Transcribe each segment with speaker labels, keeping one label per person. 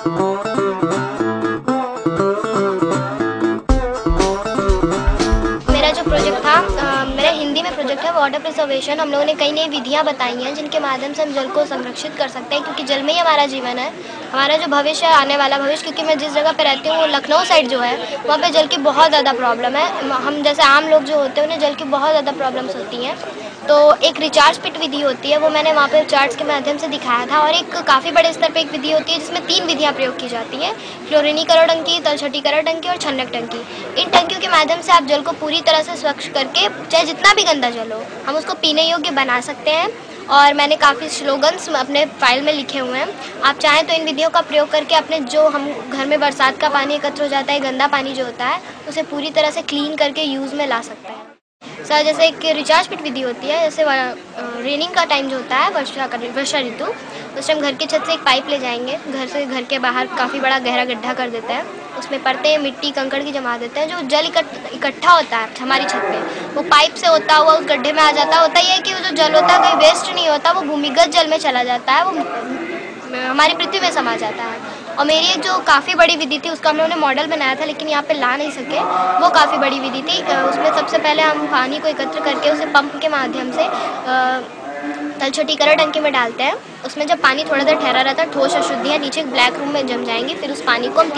Speaker 1: मेरा जो प्रोजेक्ट था, मेरा हिंदी में प्रोजेक्ट है वाटर प्रिजर्वेशन। हम लोगों ने कई नई विधियाँ बताई हैं जिनके माध्यम से हम जल को संरक्षित कर सकते हैं, क्योंकि जल में ही हमारा जीवन है, हमारा जो भविष्य है, आने वाला भविष्य। क्योंकि मैं जिस जगह पे रहती हूँ वो लखनऊ साइड जो है, वहाँ पे जल की बहुत ज़्यादा प्रॉब्लम है। हम जैसे आम लोग जो होते हैं उन्हें जल की बहुत ज़्यादा प्रॉब्लम्स होती हैं। तो एक रिचार्ज पिट विधि होती है, वो मैंने वहाँ पे चार्ट्स के माध्यम से दिखाया था। और एक काफ़ी बड़े स्तर पे एक विधि होती है जिसमें 3 विधियाँ प्रयोग की जाती हैं: क्लोरीनीकरण टंकी, तलछटीकरण टंकी और छन्नक टंकी। इन टंकियों के माध्यम से आप जल को पूरी तरह से स्वच्छ करके, चाहे जितना भी गंदा जल हो, हम उसको पीने योग्य बना सकते हैं। और मैंने काफ़ी स्लोगन्स अपने फाइल में लिखे हुए हैं। आप चाहें तो इन विधियों का प्रयोग करके अपने जो हम घर में बरसात का पानी एकत्र हो जाता है, गंदा पानी जो होता है, उसे पूरी तरह से क्लीन करके यूज़ में ला सकते हैं। सर, जैसे एक रिचार्ज पिट विधि होती है, जैसे रेनिंग का टाइम जो होता है, वर्षा ऋतु, उस टाइम घर की छत से एक पाइप ले जाएंगे, घर से घर के बाहर काफ़ी बड़ा गहरा गड्ढा कर देते हैं, उसमें परतें मिट्टी कंकड़ की जमा देते हैं। जो जल इकट्ठा होता है हमारी छत पे, वो पाइप से होता हुआ उस गड्ढे में आ जाता है। होता यह है कि वो जो जल होता है कहीं वेस्ट नहीं होता, वो भूमिगत जल में चला जाता है, वो हमारी पृथ्वी में समा जाता है। और मेरी एक जो काफ़ी बड़ी विधि थी, उसका हम लोगों ने मॉडल बनाया था, लेकिन यहाँ पे ला नहीं सके। वो काफ़ी बड़ी विधि थी। उसमें सबसे पहले हम पानी को एकत्र करके उसे पंप के माध्यम से तलछटीकरण टंकी में डालते हैं। उसमें जब पानी थोड़ा देर ठहरा रहता है, ठोस अशुद्धियाँ नीचे ब्लैक रूम में जम जाएंगी। फिर उस पानी को हम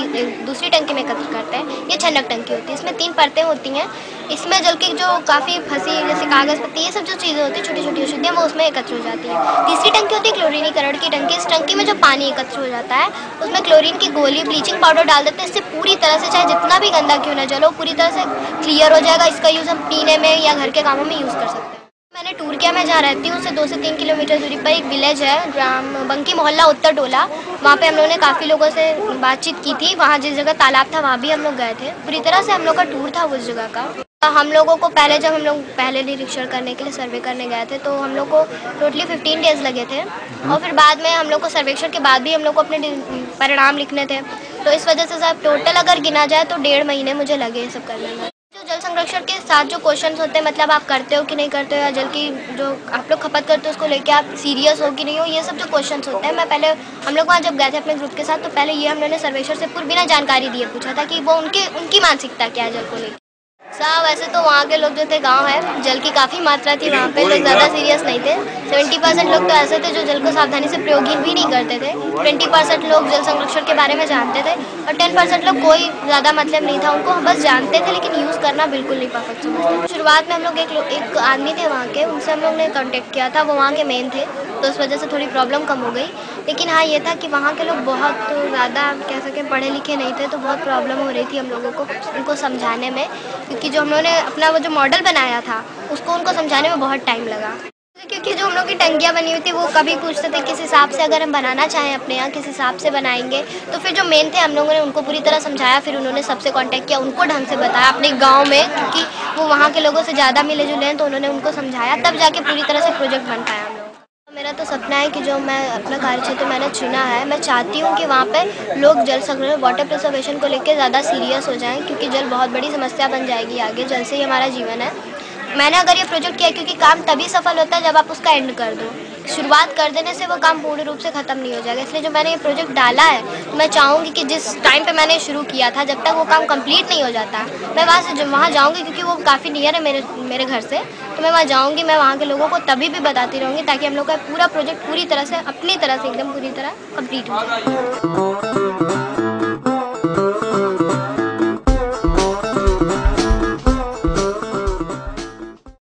Speaker 1: दूसरी टंकी में एकत्र करते हैं। ये छन्नक टंकी होती है, इसमें 3 परतें होती हैं। इसमें जल की जो काफ़ी फंसी, जैसे कागज़ पत्ती, ये सब जो चीज़ें होती हैं, छोटी छोटी अशुद्धियाँ, वो उसमें एकत्र हो जाती हैं। तीसरी टंकी होती है क्लोरीनीकरण की टंकी। इस टंकी में जो पानी एकत्र हो जाता है, उसमें क्लोरीन की गोली, ब्लीचिंग पाउडर डाल देते हैं। इससे पूरी तरह से, चाहे जितना भी गंदा क्यों ना जल हो, पूरी तरह से क्लियर हो जाएगा। इसका यूज़ हम पीने में या घर के कामों में यूज़ कर सकते हैं। मैंने टूर किया, मैं जहाँ रहती हूँ उससे 2 से 3 किलोमीटर दूरी पर एक विलेज है, ग्राम बंकी मोहल्ला उत्तर टोला। वहाँ पे हम लोगों ने काफ़ी लोगों से बातचीत की थी। वहाँ जिस जगह तालाब था वहाँ भी हम लोग गए थे। पूरी तरह से हम लोग का टूर था उस जगह का। हम लोगों को पहले, जब हम लोग पहले निरीक्षण करने के लिए सर्वे करने गए थे, तो हम लोग को टोटली 15 डेज़ लगे थे। और फिर बाद में हम लोग को सर्वेक्षण के बाद भी हम लोग को अपने परिणाम लिखने थे। तो इस वजह से सब टोटल अगर गिना जाए तो 1.5 महीने मुझे लगे ये सब करने में। जो जल संरक्षण के साथ जो क्वेश्चंस होते हैं, मतलब आप करते हो कि नहीं करते हो, या जल की जो आप लोग खपत करते हो उसको लेके आप सीरियस हो कि नहीं हो, ये सब जो क्वेश्चंस होते हैं, मैं पहले, हम लोग वहाँ जब गए थे अपने ग्रुप के साथ, तो पहले ये हम लोगों ने सर्वेक्षण से पूरी बिना जानकारी दिए पूछा था कि वो उनकी मानसिकता क्या है जल को लेकर। साहब, वैसे तो वहाँ के लोग जो थे, गांव है, जल की काफ़ी मात्रा थी वहाँ पे, लोग ज़्यादा सीरियस नहीं थे। 70% लोग तो ऐसे थे जो जल को सावधानी से प्रयोग भी नहीं करते थे। 20% लोग जल संरक्षण के बारे में जानते थे, और 10% लोग कोई ज़्यादा मतलब नहीं था उनको, बस जानते थे लेकिन यूज़ करना बिल्कुल नहीं परफेक्ट समझते। शुरुआत में हम लोग एक आदमी थे वहाँ के, उनसे हम लोग ने कॉन्टेक्ट किया था, वो वहाँ के मेन थे, तो उस वजह से थोड़ी प्रॉब्लम कम हो गई। लेकिन हाँ, ये था कि वहाँ के लोग बहुत ज़्यादा, कह सकें, पढ़े लिखे नहीं थे, तो बहुत प्रॉब्लम हो रही थी हम लोगों को उनको समझाने में। क्योंकि जो हम लोगों ने अपना वो जो मॉडल बनाया था, उसको उनको समझाने में बहुत टाइम लगा। क्योंकि जो हम लोग की टंकियाँ बनी हुई थी, वो कभी पूछते थे किस हिसाब से अगर हम बनाना चाहें अपने यहाँ, किस हिसाब से बनाएंगे। तो फिर जो मेन थे, हम लोगों ने उनको पूरी तरह समझाया। फिर उन्होंने सबसे कांटेक्ट किया, उनको ढंग से बताया अपने गांव में, क्योंकि वो वहाँ के लोगों से ज़्यादा मिले जुले हैं, तो उन्होंने उनको समझाया, तब जाके पूरी तरह से प्रोजेक्ट बन पाया हम लोग। मेरा तो सपना है कि जो मैं अपना कार्यक्षेत्र मैंने चुना है, मैं चाहती हूँ कि वहाँ पे लोग जल संरक्षण, वाटर प्रिजर्वेशन को लेकर ज़्यादा सीरियस हो जाएं, क्योंकि जल बहुत बड़ी समस्या बन जाएगी आगे। जल से ही हमारा जीवन है। मैंने अगर ये प्रोजेक्ट किया, क्योंकि काम तभी सफल होता है जब आप उसका एंड कर दो। शुरुआत कर देने से वो काम पूर्ण रूप से ख़त्म नहीं हो जाएगा। इसलिए जो मैंने ये प्रोजेक्ट डाला है, तो मैं चाहूँगी कि जिस टाइम पे मैंने शुरू किया था, जब तक वो काम कंप्लीट नहीं हो जाता, मैं वहाँ जाऊँगी, क्योंकि वो काफ़ी नियर है मेरे घर से। तो मैं वहाँ जाऊँगी, मैं वहाँ के लोगों को तभी भी बताती रहूँगी, ताकि हम लोग का पूरा प्रोजेक्ट पूरी तरह से, अपनी तरह से, एकदम पूरी तरह कंप्लीट हो जाए।